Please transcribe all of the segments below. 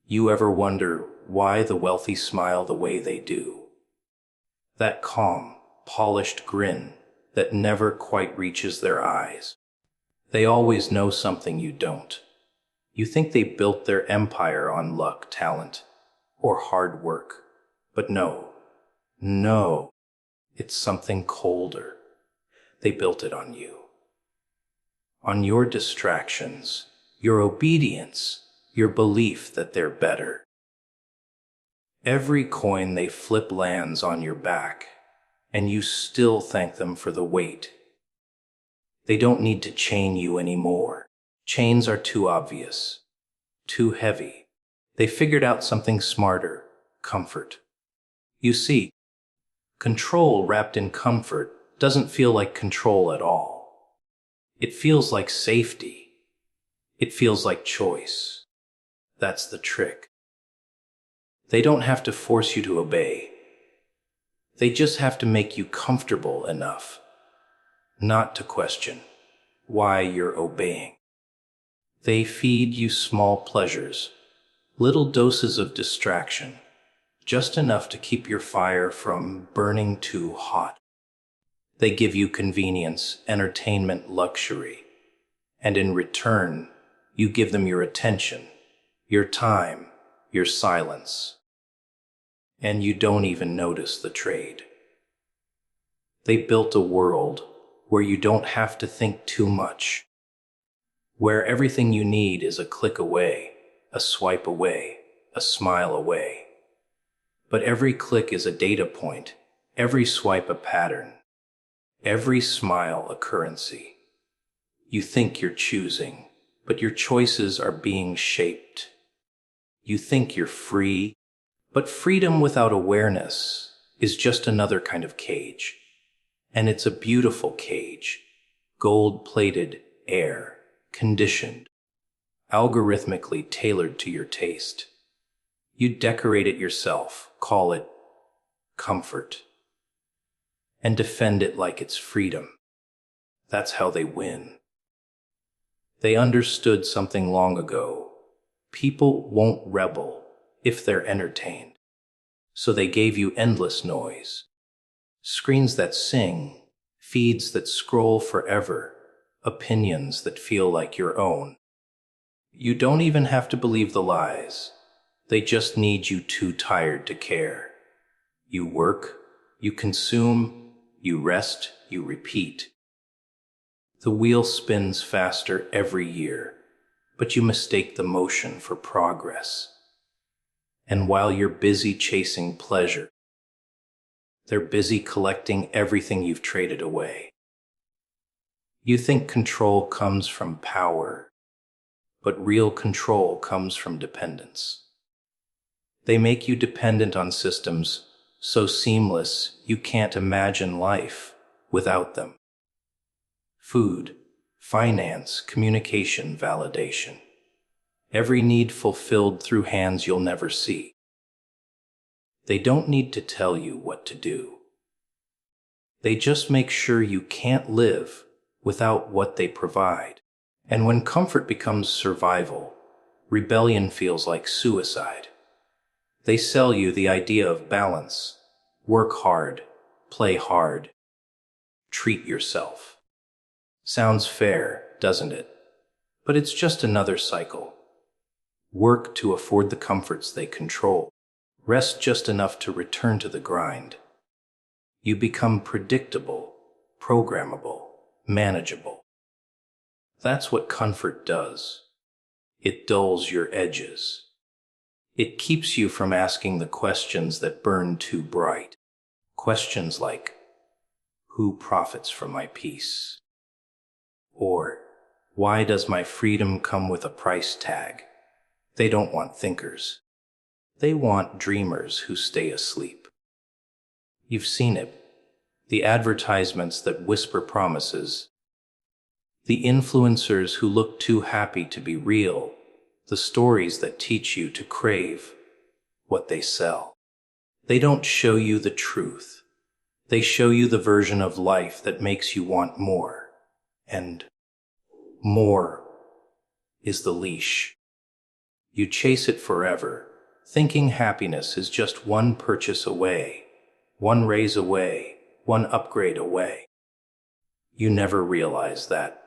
You ever wonder why the wealthy smile the way they do? That calm, polished grin that never quite reaches their eyes. They always know something you don't. You think they built their empire on luck, talent, or hard work. But no, it's something colder. They built it on you. On your distractions, your obedience, your belief that they're better. Every coin they flip lands on your back, and you still thank them for the weight. They don't need to chain you anymore. Chains are too obvious, too heavy. They figured out something smarter: comfort. You see, control wrapped in comfort doesn't feel like control at all. It feels like safety. It feels like choice. That's the trick. They don't have to force you to obey. They just have to make you comfortable enough not to question why you're obeying. They feed you small pleasures, little doses of distraction, just enough to keep your fire from burning too hot. They give you convenience, entertainment, luxury, and in return, you give them your attention, your time, your silence. And you don't even notice the trade. They built a world where you don't have to think too much, where everything you need is a click away, a swipe away, a smile away. But every click is a data point, every swipe a pattern, every smile a currency. You think you're choosing, but your choices are being shaped. You think you're free, but freedom without awareness is just another kind of cage. And it's a beautiful cage, gold-plated, air, conditioned, algorithmically tailored to your taste. You decorate it yourself, call it comfort, and defend it like it's freedom. That's how they win. They understood something long ago. People won't rebel if they're entertained. So they gave you endless noise. Screens that sing, feeds that scroll forever, opinions that feel like your own. You don't even have to believe the lies. They just need you too tired to care. You work, you consume, you rest, you repeat. The wheel spins faster every year, but you mistake the motion for progress. And while you're busy chasing pleasure, they're busy collecting everything you've traded away. You think control comes from power, but real control comes from dependence. They make you dependent on systems so seamless you can't imagine life without them. Food, finance, communication, validation. Every need fulfilled through hands you'll never see. They don't need to tell you what to do. They just make sure you can't live without what they provide. And when comfort becomes survival, rebellion feels like suicide. They sell you the idea of balance. Work hard, play hard, treat yourself. Sounds fair, doesn't it? But it's just another cycle. Work to afford the comforts they control. Rest just enough to return to the grind. You become predictable, programmable, manageable. That's what comfort does. It dulls your edges. It keeps you from asking the questions that burn too bright. Questions like, who profits from my peace? Or, why does my freedom come with a price tag? They don't want thinkers. They want dreamers who stay asleep. You've seen it. The advertisements that whisper promises. The influencers who look too happy to be real. The stories that teach you to crave what they sell. They don't show you the truth. They show you the version of life that makes you want more. And more is the leash. You chase it forever, thinking happiness is just one purchase away, one raise away, one upgrade away. You never realize that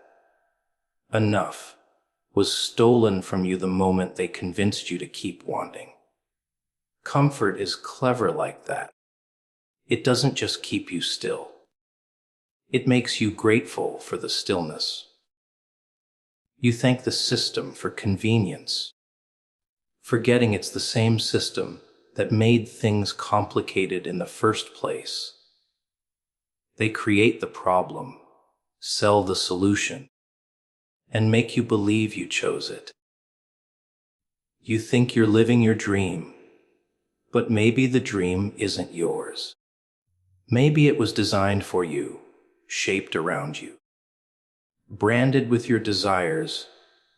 enough was stolen from you the moment they convinced you to keep wanting. Comfort is clever like that. It doesn't just keep you still. It makes you grateful for the stillness. You thank the system for convenience, forgetting it's the same system that made things complicated in the first place. They create the problem, sell the solution, and make you believe you chose it. You think you're living your dream, but maybe the dream isn't yours. Maybe it was designed for you, shaped around you, branded with your desires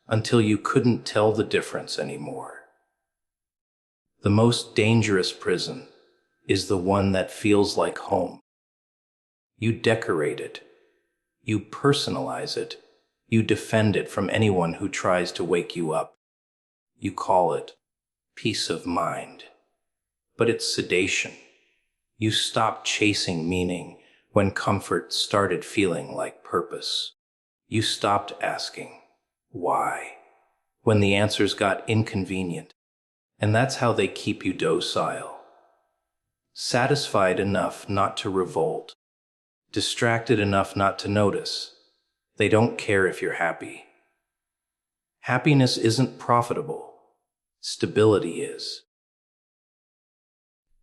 until you couldn't tell the difference anymore. The most dangerous prison is the one that feels like home. You decorate it, you personalize it, you defend it from anyone who tries to wake you up. You call it peace of mind, but it's sedation. You stopped chasing meaning when comfort started feeling like purpose. You stopped asking, why, when the answers got inconvenient. And that's how they keep you docile. Satisfied enough not to revolt, distracted enough not to notice. They don't care if you're happy. Happiness isn't profitable. Stability is.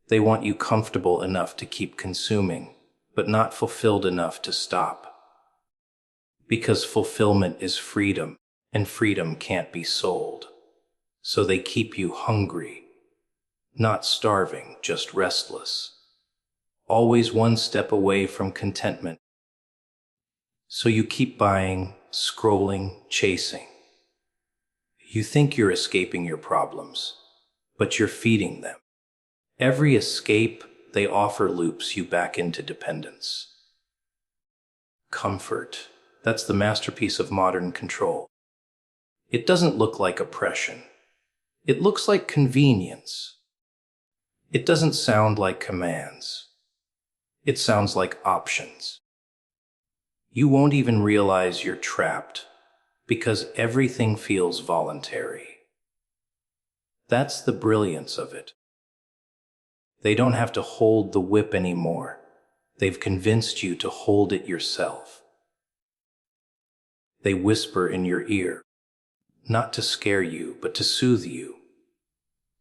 They want you comfortable enough to keep consuming, but not fulfilled enough to stop. Because fulfillment is freedom, and freedom can't be sold. So they keep you hungry, not starving, just restless. Always one step away from contentment. So you keep buying, scrolling, chasing. You think you're escaping your problems, but you're feeding them. Every escape they offer loops you back into dependence. Comfort, that's the masterpiece of modern control. It doesn't look like oppression. It looks like convenience. It doesn't sound like commands. It sounds like options. You won't even realize you're trapped because everything feels voluntary. That's the brilliance of it. They don't have to hold the whip anymore. They've convinced you to hold it yourself. They whisper in your ear, not to scare you, but to soothe you,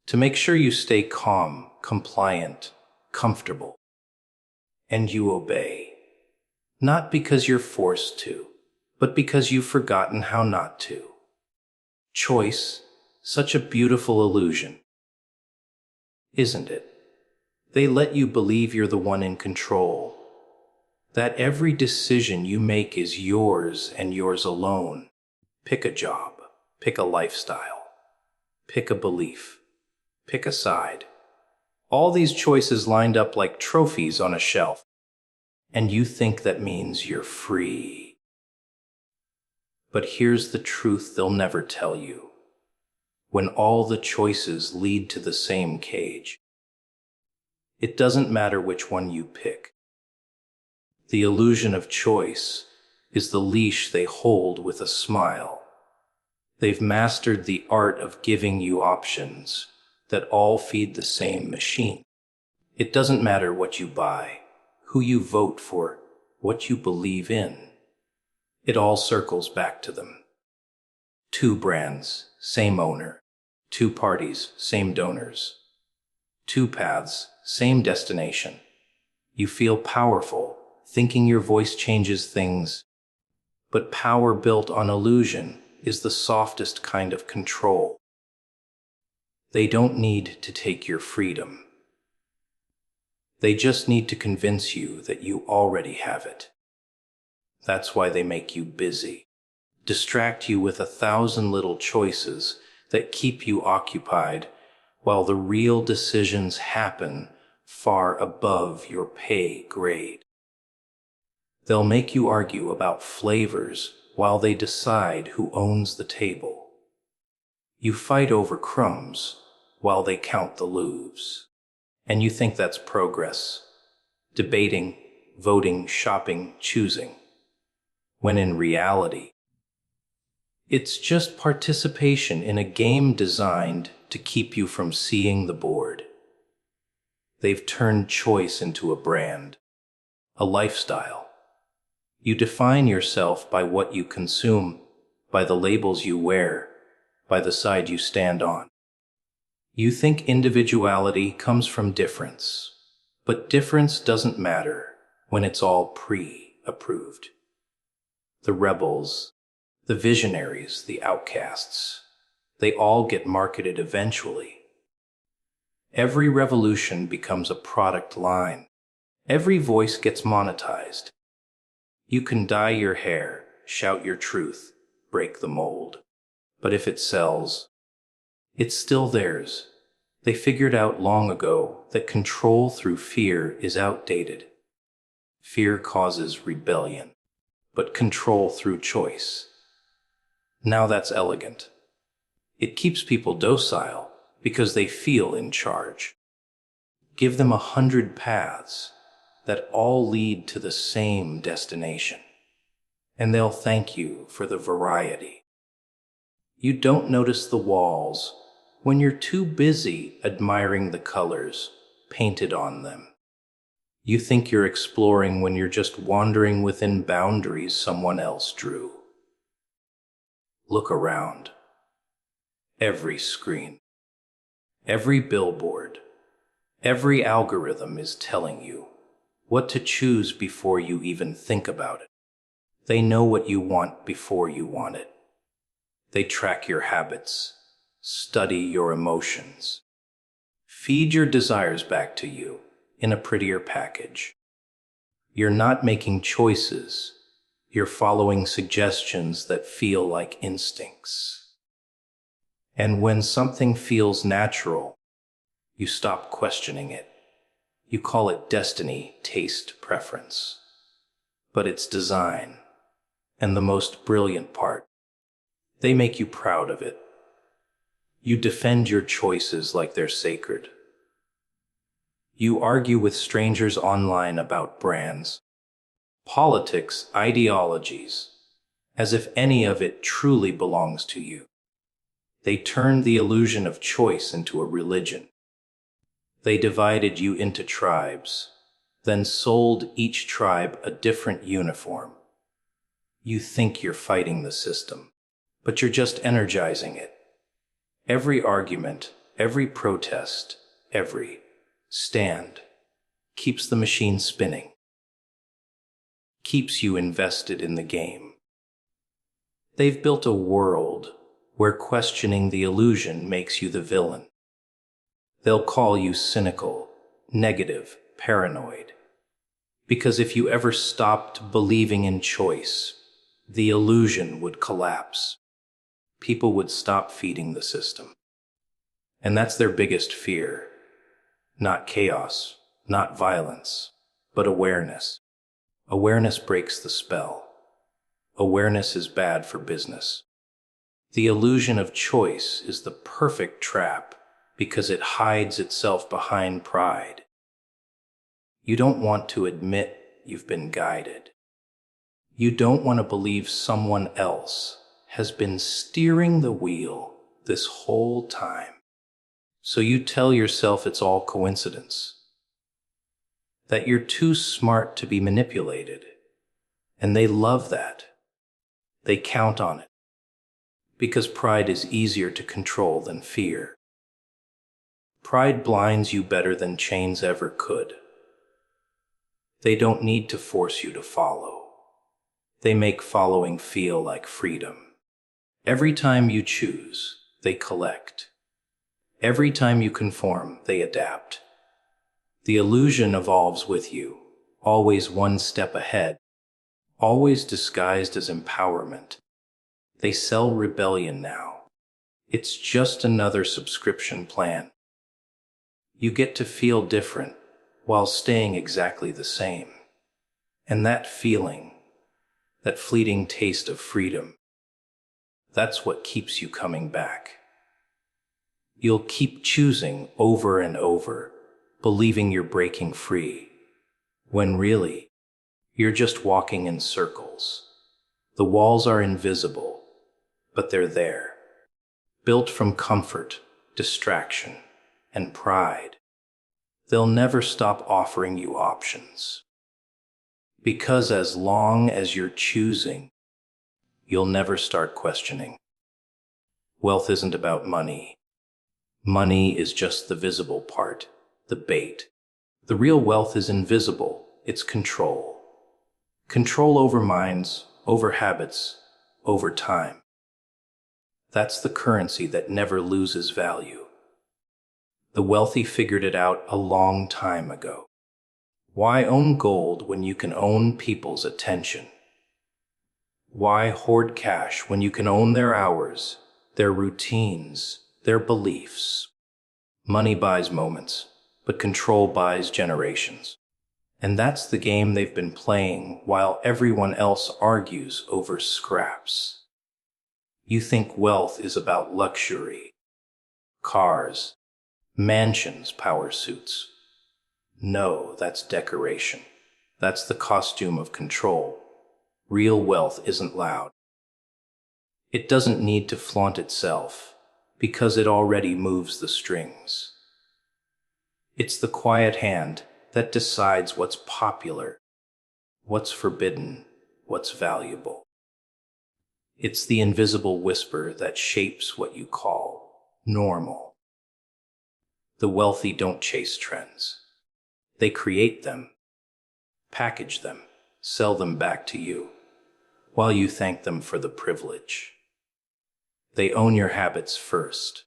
to make sure you stay calm, compliant, comfortable. And you obey, not because you're forced to, but because you've forgotten how not to. Choice, such a beautiful illusion, isn't it? They let you believe you're the one in control, that every decision you make is yours and yours alone. Pick a job, pick a lifestyle, pick a belief, pick a side. All these choices lined up like trophies on a shelf. And you think that means you're free. But here's the truth they'll never tell you. When all the choices lead to the same cage, it doesn't matter which one you pick. The illusion of choice is the leash they hold with a smile. They've mastered the art of giving you options that all feed the same machine. It doesn't matter what you buy, who you vote for, what you believe in. It all circles back to them. Two brands, same owner. Two parties, same donors. Two paths, same destination. You feel powerful, thinking your voice changes things. But power built on illusion is the softest kind of control. They don't need to take your freedom. They just need to convince you that you already have it. That's why they make you busy, distract you with 1,000 little choices that keep you occupied while the real decisions happen far above your pay grade. They'll make you argue about flavors while they decide who owns the table. You fight over crumbs while they count the loaves. And you think that's progress. Debating, voting, shopping, choosing. When in reality, it's just participation in a game designed to keep you from seeing the board. They've turned choice into a brand, a lifestyle. You define yourself by what you consume, by the labels you wear, by the side you stand on. You think individuality comes from difference, but difference doesn't matter when it's all pre-approved. The rebels, the visionaries, the outcasts, they all get marketed eventually. Every revolution becomes a product line. Every voice gets monetized. You can dye your hair, shout your truth, break the mold. But if it sells, it's still theirs. They figured out long ago that control through fear is outdated. Fear causes rebellion, but control through choice. Now that's elegant. It keeps people docile because they feel in charge. Give them 100 paths that all lead to the same destination, and they'll thank you for the variety. You don't notice the walls when you're too busy admiring the colors painted on them. You think you're exploring when you're just wandering within boundaries someone else drew. Look around. Every screen, every billboard, every algorithm is telling you what to choose before you even think about it. They know what you want before you want it. They track your habits, study your emotions, feed your desires back to you in a prettier package. You're not making choices. You're following suggestions that feel like instincts. And when something feels natural, you stop questioning it. You call it destiny, taste, preference. But it's design. And the most brilliant part, they make you proud of it. You defend your choices like they're sacred. You argue with strangers online about brands, politics, ideologies, as if any of it truly belongs to you. They turned the illusion of choice into a religion. They divided you into tribes, then sold each tribe a different uniform. You think you're fighting the system, but you're just energizing it. Every argument, every protest, every stand keeps the machine spinning, keeps you invested in the game. They've built a world where questioning the illusion makes you the villain. They'll call you cynical, negative, paranoid. Because if you ever stopped believing in choice, the illusion would collapse. People would stop feeding the system. And that's their biggest fear. Not chaos, not violence, but awareness. Awareness breaks the spell. Awareness is bad for business. The illusion of choice is the perfect trap because it hides itself behind pride. You don't want to admit you've been guided. You don't want to believe someone else has been steering the wheel this whole time. So you tell yourself it's all coincidence, that you're too smart to be manipulated, and they love that. They count on it, because pride is easier to control than fear. Pride blinds you better than chains ever could. They don't need to force you to follow. They make following feel like freedom. Every time you choose, they collect. Every time you conform, they adapt. The illusion evolves with you, always one step ahead, always disguised as empowerment. They sell rebellion now. It's just another subscription plan. You get to feel different while staying exactly the same. And that feeling, that fleeting taste of freedom, that's what keeps you coming back. You'll keep choosing over and over, believing you're breaking free, when really, you're just walking in circles. The walls are invisible, but they're there, built from comfort, distraction, and pride. They'll never stop offering you options. Because as long as you're choosing, you'll never start questioning. Wealth isn't about money. Money is just the visible part, the bait. The real wealth is invisible. It's control. Control over minds, over habits, over time. That's the currency that never loses value. The wealthy figured it out a long time ago. Why own gold when you can own people's attention? Why hoard cash when you can own their hours, their routines, their beliefs? Money buys moments, but control buys generations. And that's the game they've been playing while everyone else argues over scraps. You think wealth is about luxury, cars, mansions, power suits. No, that's decoration. That's the costume of control. Real wealth isn't loud. It doesn't need to flaunt itself, because it already moves the strings. It's the quiet hand that decides what's popular, what's forbidden, what's valuable. It's the invisible whisper that shapes what you call normal. The wealthy don't chase trends. They create them, package them, sell them back to you, while you thank them for the privilege. They own your habits first.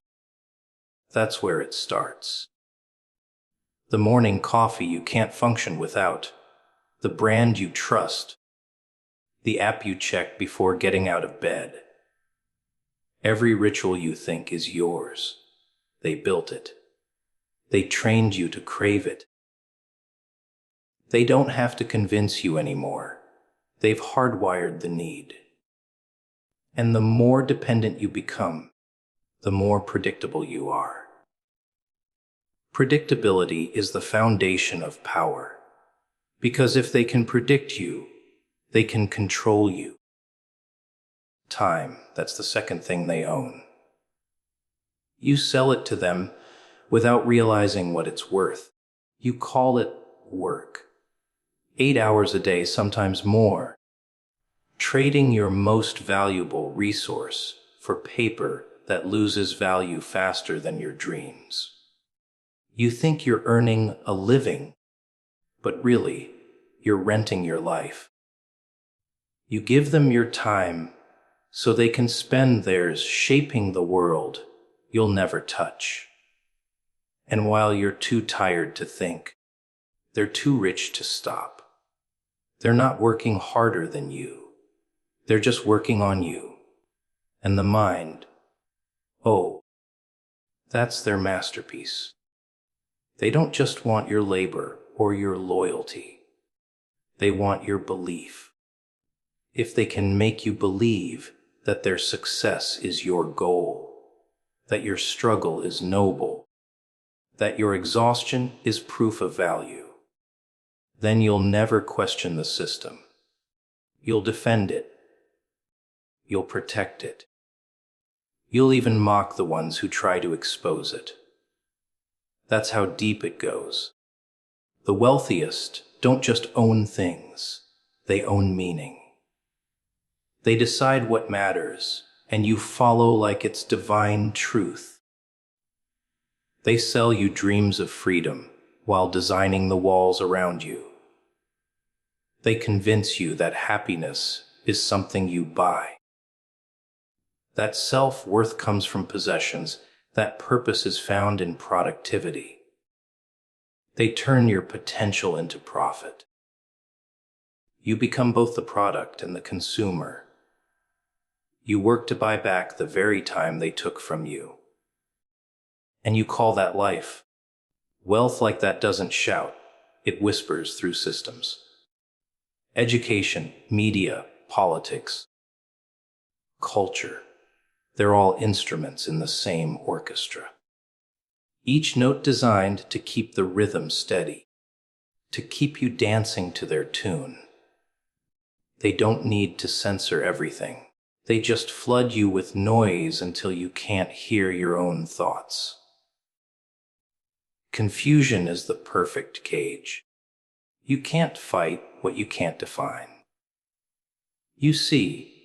That's where it starts. The morning coffee you can't function without, the brand you trust, the app you check before getting out of bed. Every ritual you think is yours. They built it. They trained you to crave it. They don't have to convince you anymore. They've hardwired the need. And the more dependent you become, the more predictable you are. Predictability is the foundation of power, because if they can predict you, they can control you. Time, that's the second thing they own. You sell it to them without realizing what it's worth. You call it work. 8 hours a day, sometimes more. Trading your most valuable resource for paper that loses value faster than your dreams. You think you're earning a living, but really, you're renting your life. You give them your time so they can spend theirs shaping the world you'll never touch. And while you're too tired to think, they're too rich to stop. They're not working harder than you. They're just working on you. And the mind, oh, that's their masterpiece. They don't just want your labor or your loyalty. They want your belief. If they can make you believe that their success is your goal, that your struggle is noble, that your exhaustion is proof of value, then you'll never question the system. You'll defend it. You'll protect it. You'll even mock the ones who try to expose it. That's how deep it goes. The wealthiest don't just own things, they own meaning. They decide what matters, and you follow like it's divine truth. They sell you dreams of freedom while designing the walls around you. They convince you that happiness is something you buy. That self-worth comes from possessions, that purpose is found in productivity. They turn your potential into profit. You become both the product and the consumer. You work to buy back the very time they took from you. And you call that life. Wealth like that doesn't shout, it whispers through systems. Education, media, politics, culture, they're all instruments in the same orchestra. each note designed to keep the rhythm steady, to keep you dancing to their tune. They don't need to censor everything. They just flood you with noise until you can't hear your own thoughts. Confusion is the perfect cage. You can't fight what you can't define. You see,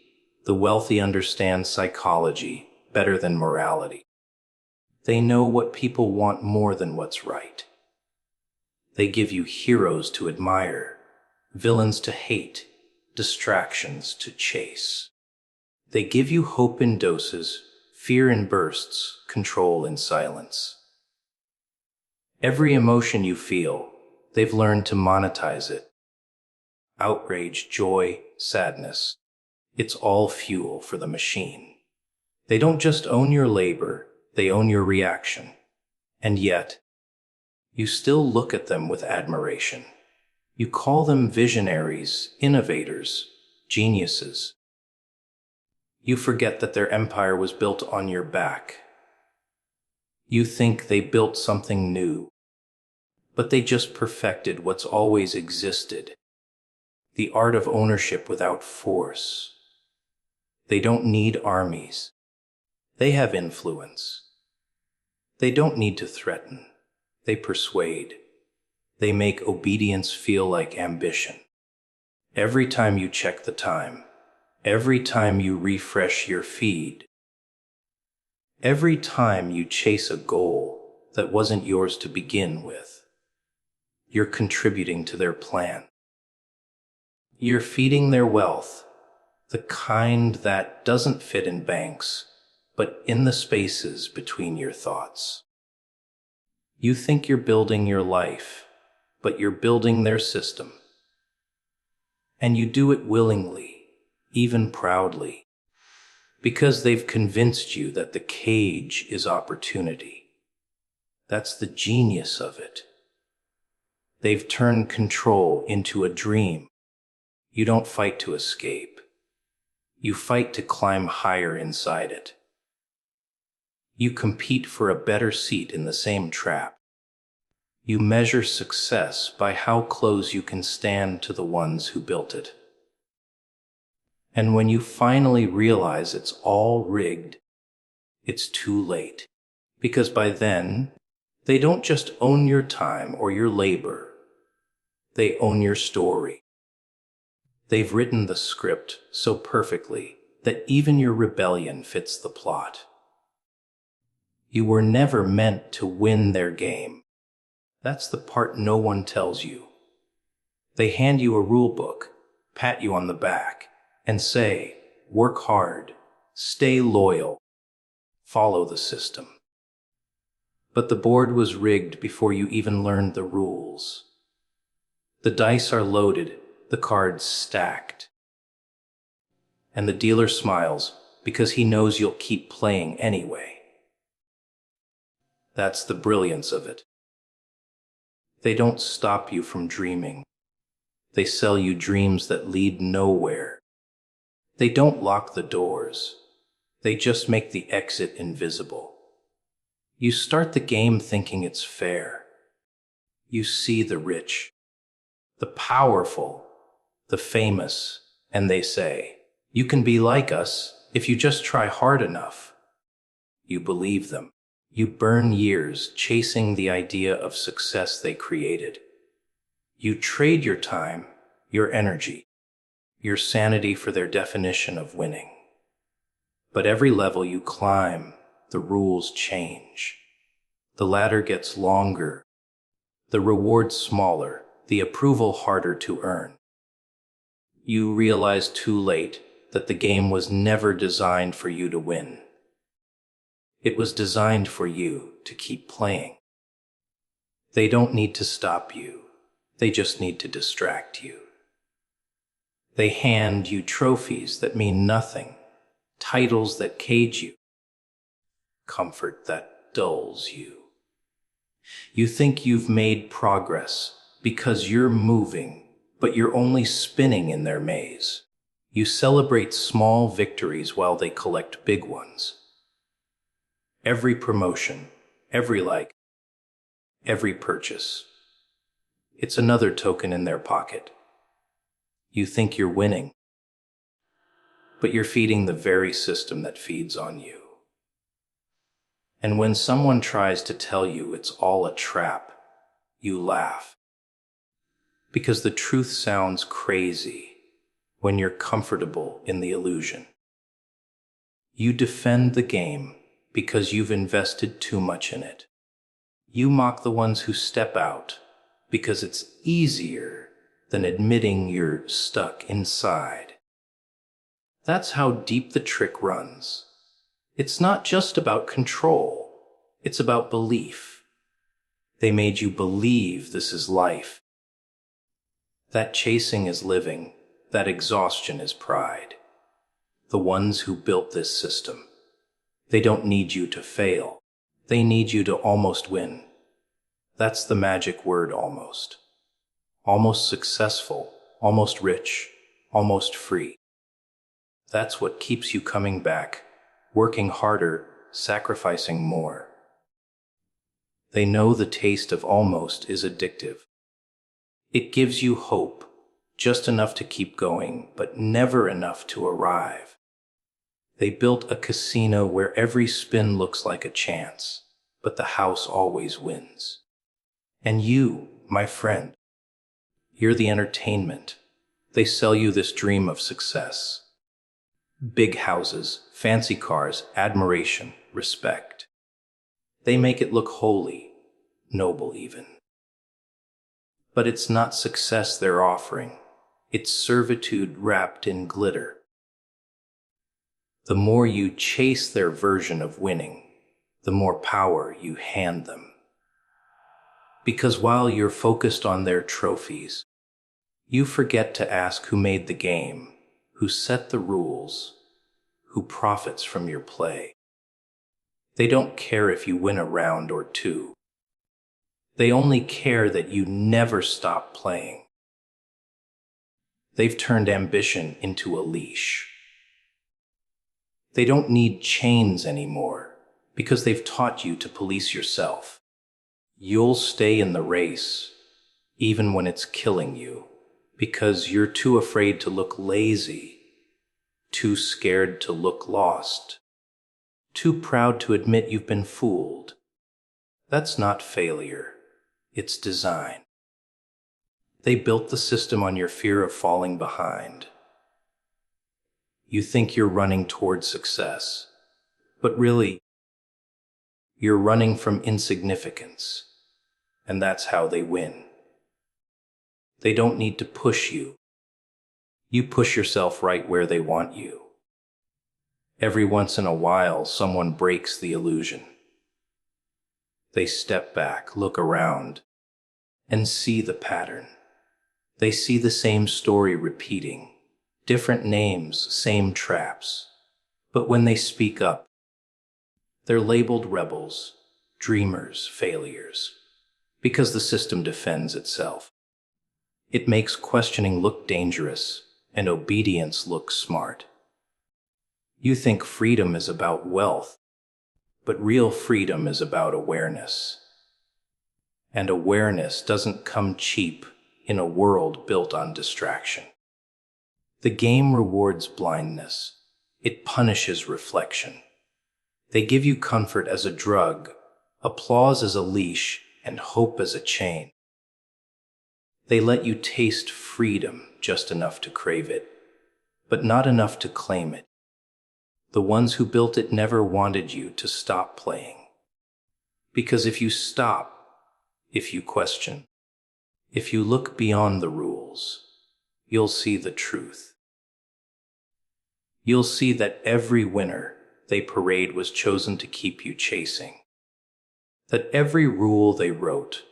the wealthy understand psychology better than morality. They know what people want more than what's right. They give you heroes to admire, villains to hate, distractions to chase. They give you hope in doses, fear in bursts, control in silence. Every emotion you feel, they've learned to monetize it. Outrage, joy, sadness. It's all fuel for the machine. They don't just own your labor, they own your reaction. And yet, you still look at them with admiration. You call them visionaries, innovators, geniuses. You forget that their empire was built on your back. You think they built something new, but they just perfected what's always existed. The art of ownership without force. They don't need armies. They have influence. They don't need to threaten. They persuade. They make obedience feel like ambition. Every time you check the time, every time you refresh your feed, every time you chase a goal that wasn't yours to begin with, you're contributing to their plan. You're feeding their wealth, the kind that doesn't fit in banks, but in the spaces between your thoughts. You think you're building your life, but you're building their system. And you do it willingly, even proudly, because they've convinced you that the cage is opportunity. That's the genius of it. They've turned control into a dream. You don't fight to escape. You fight to climb higher inside it. You compete for a better seat in the same trap. You measure success by how close you can stand to the ones who built it. And when you finally realize it's all rigged, it's too late. Because by then, they don't just own your time or your labor. They own your story. They've written the script so perfectly that even your rebellion fits the plot. You were never meant to win their game. That's the part no one tells you. They hand you a rule book, pat you on the back, and say, work hard, stay loyal, follow the system. But the board was rigged before you even learned the rules. The dice are loaded, the cards stacked. And the dealer smiles because he knows you'll keep playing anyway. That's the brilliance of it. They don't stop you from dreaming. They sell you dreams that lead nowhere. They don't lock the doors. They just make the exit invisible. You start the game thinking it's fair. You see the rich, the powerful, the famous, and they say, you can be like us if you just try hard enough. You believe them. You burn years chasing the idea of success they created. You trade your time, your energy, your sanity for their definition of winning. But every level you climb, the rules change. The ladder gets longer, the reward smaller, the approval harder to earn. You realize too late that the game was never designed for you to win. It was designed for you to keep playing. They don't need to stop you. They just need to distract you. They hand you trophies that mean nothing, titles that cage you, comfort that dulls you. You think you've made progress because you're moving, but you're only spinning in their maze. You celebrate small victories while they collect big ones. Every promotion, every like, every purchase. It's another token in their pocket. You think you're winning, but you're feeding the very system that feeds on you. And when someone tries to tell you it's all a trap, you laugh. Because the truth sounds crazy when you're comfortable in the illusion. You defend the game because you've invested too much in it. You mock the ones who step out because it's easier than admitting you're stuck inside. That's how deep the trick runs. It's not just about control, it's about belief. They made you believe this is life. That chasing is living, that exhaustion is pride. The ones who built this system, they don't need you to fail. They need you to almost win. That's the magic word, almost. Almost successful, almost rich, almost free. That's what keeps you coming back, working harder, sacrificing more. They know the taste of almost is addictive. It gives you hope, just enough to keep going, but never enough to arrive. They built a casino where every spin looks like a chance, but the house always wins. And you, my friend, you're the entertainment. They sell you this dream of success. Big houses, fancy cars, admiration, respect. They make it look holy, noble even. But it's not success they're offering. It's servitude wrapped in glitter. The more you chase their version of winning, the more power you hand them. Because while you're focused on their trophies, you forget to ask who made the game, who set the rules, who profits from your play. They don't care if you win a round or two. They only care that you never stop playing. They've turned ambition into a leash. They don't need chains anymore because they've taught you to police yourself. You'll stay in the race, even when it's killing you, because you're too afraid to look lazy, too scared to look lost, too proud to admit you've been fooled. That's not failure, it's design. They built the system on your fear of falling behind. You think you're running toward success, but really, you're running from insignificance, and that's how they win. They don't need to push you. You push yourself right where they want you. Every once in a while, someone breaks the illusion. They step back, look around, and see the pattern. They see the same story repeating, different names, same traps. But when they speak up, they're labeled rebels, dreamers, failures, because the system defends itself. It makes questioning look dangerous and obedience look smart. You think freedom is about wealth, but real freedom is about awareness. And awareness doesn't come cheap in a world built on distraction. The game rewards blindness. It punishes reflection. They give you comfort as a drug, applause as a leash, and hope as a chain. They let you taste freedom just enough to crave it, but not enough to claim it. The ones who built it never wanted you to stop playing. Because if you stop, if you question, if you look beyond the rules, you'll see the truth. You'll see that every winner they parade was chosen to keep you chasing. That every rule they wrote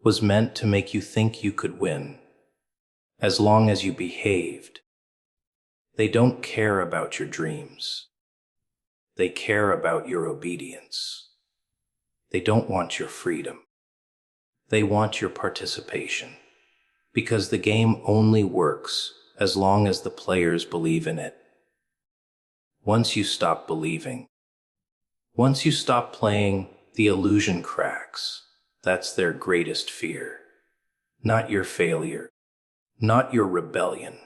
was meant to make you think you could win, as long as you behaved. They don't care about your dreams. They care about your obedience. They don't want your freedom. They want your participation, because the game only works as long as the players believe in it. Once you stop believing, once you stop playing, the illusion cracks. That's their greatest fear. Not your failure, not your rebellion,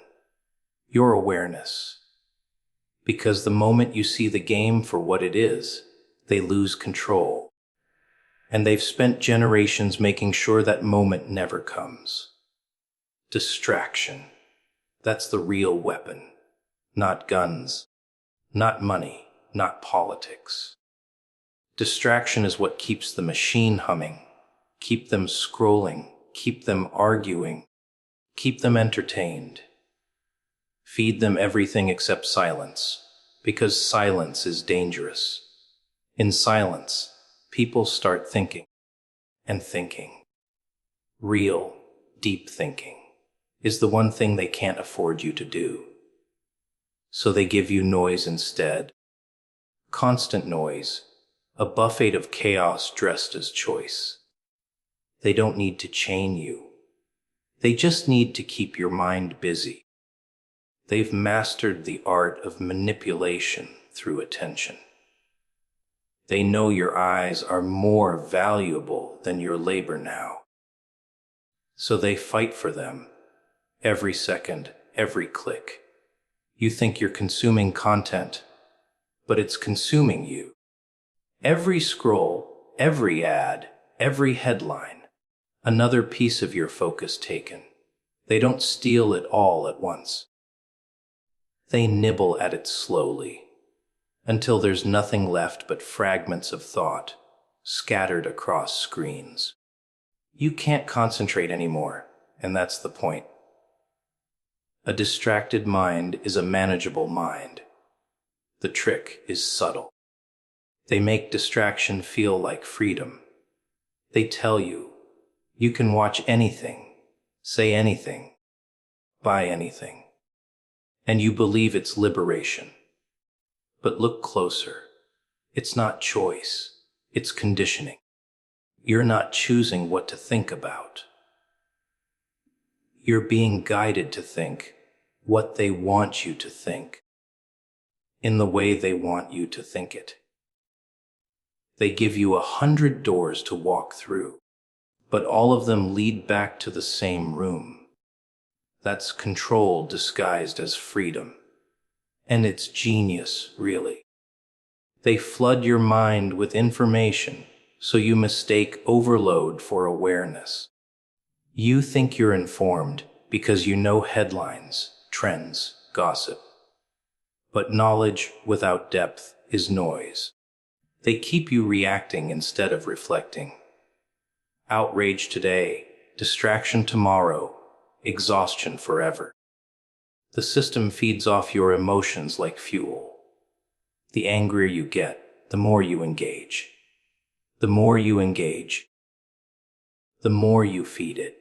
your awareness. Because the moment you see the game for what it is, they lose control. And they've spent generations making sure that moment never comes. Distraction. That's the real weapon. Not guns, not money, not politics. Distraction is what keeps the machine humming, keep them scrolling, keep them arguing, keep them entertained. Feed them everything except silence, because silence is dangerous. In silence, people start thinking, and thinking. Real, deep thinking is the one thing they can't afford you to do. So they give you noise instead. Constant noise, a buffet of chaos dressed as choice. They don't need to chain you. They just need to keep your mind busy. They've mastered the art of manipulation through attention. They know your eyes are more valuable than your labor now. So they fight for them, every second, every click. You think you're consuming content, but it's consuming you. Every scroll, every ad, every headline, another piece of your focus taken. They don't steal it all at once. They nibble at it slowly, until there's nothing left but fragments of thought scattered across screens. You can't concentrate anymore, and that's the point. A distracted mind is a manageable mind. The trick is subtle. They make distraction feel like freedom. They tell you, you can watch anything, say anything, buy anything, and you believe it's liberation. But look closer. It's not choice, it's conditioning. You're not choosing what to think about. You're being guided to think what they want you to think, in the way they want you to think it. They give you 100 doors to walk through, but all of them lead back to the same room. That's control disguised as freedom. And it's genius, really. They flood your mind with information, so you mistake overload for awareness. You think you're informed because you know headlines, trends, gossip. But knowledge without depth is noise. They keep you reacting instead of reflecting. Outrage today, distraction tomorrow, exhaustion forever. The system feeds off your emotions like fuel. The angrier you get, the more you engage. The more you engage, the more you feed it.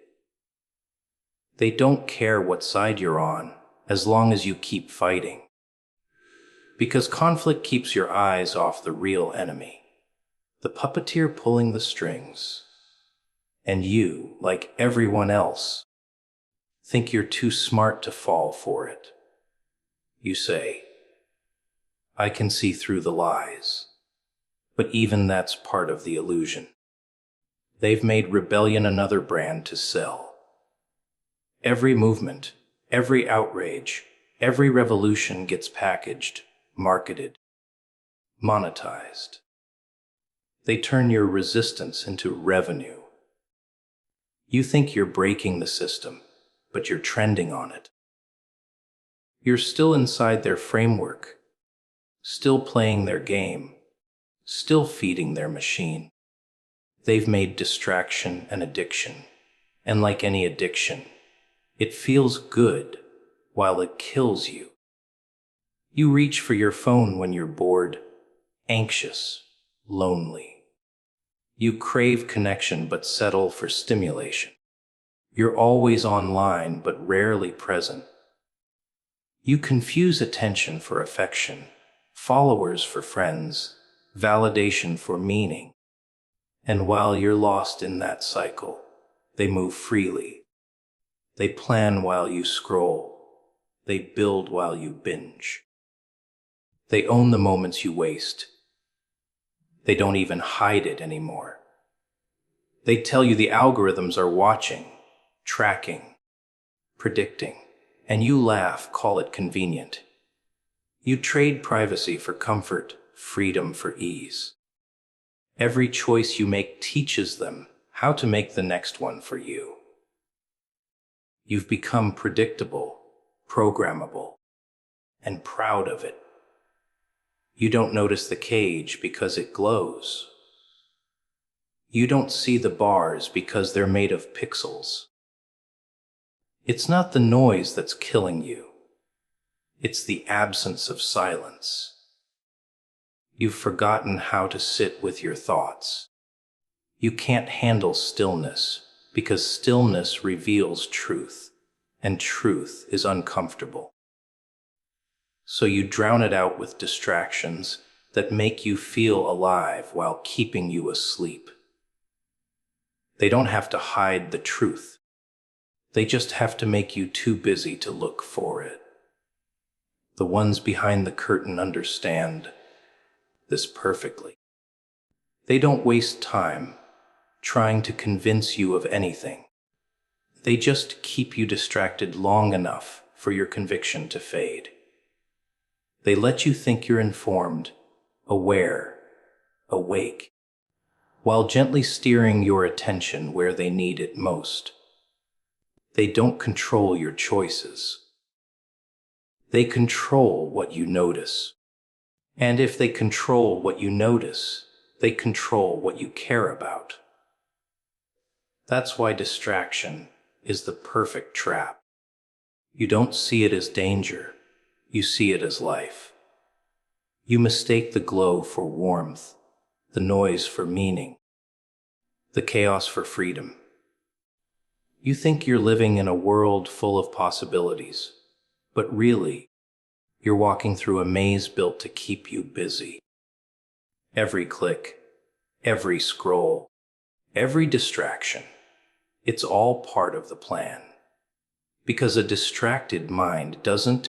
They don't care what side you're on, as long as you keep fighting. Because conflict keeps your eyes off the real enemy, the puppeteer pulling the strings. And you, like everyone else, think you're too smart to fall for it. You say, I can see through the lies. But even that's part of the illusion. They've made rebellion another brand to sell. Every movement, every outrage, every revolution gets packaged, marketed, monetized. They turn your resistance into revenue. You think you're breaking the system, but you're trending on it. You're still inside their framework, still playing their game, still feeding their machine. They've made distraction an addiction, and like any addiction, it feels good while it kills you. You reach for your phone when you're bored, anxious, lonely. You crave connection but settle for stimulation. You're always online but rarely present. You confuse attention for affection, followers for friends, validation for meaning. And while you're lost in that cycle, they move freely. They plan while you scroll. They build while you binge. They own the moments you waste. They don't even hide it anymore. They tell you the algorithms are watching, tracking, predicting, and you laugh, call it convenient. You trade privacy for comfort, freedom for ease. Every choice you make teaches them how to make the next one for you. You've become predictable, programmable, and proud of it. You don't notice the cage because it glows. You don't see the bars because they're made of pixels. It's not the noise that's killing you. It's the absence of silence. You've forgotten how to sit with your thoughts. You can't handle stillness because stillness reveals truth, and truth is uncomfortable. So you drown it out with distractions that make you feel alive while keeping you asleep. They don't have to hide the truth. They just have to make you too busy to look for it. The ones behind the curtain understand this perfectly. They don't waste time trying to convince you of anything. They just keep you distracted long enough for your conviction to fade. They let you think you're informed, aware, awake, while gently steering your attention where they need it most. They don't control your choices. They control what you notice. And if they control what you notice, they control what you care about. That's why distraction is the perfect trap. You don't see it as danger, you see it as life. You mistake the glow for warmth, the noise for meaning, the chaos for freedom. You think you're living in a world full of possibilities, but really, you're walking through a maze built to keep you busy. Every click, every scroll, every distraction, it's all part of the plan. Because a distracted mind doesn't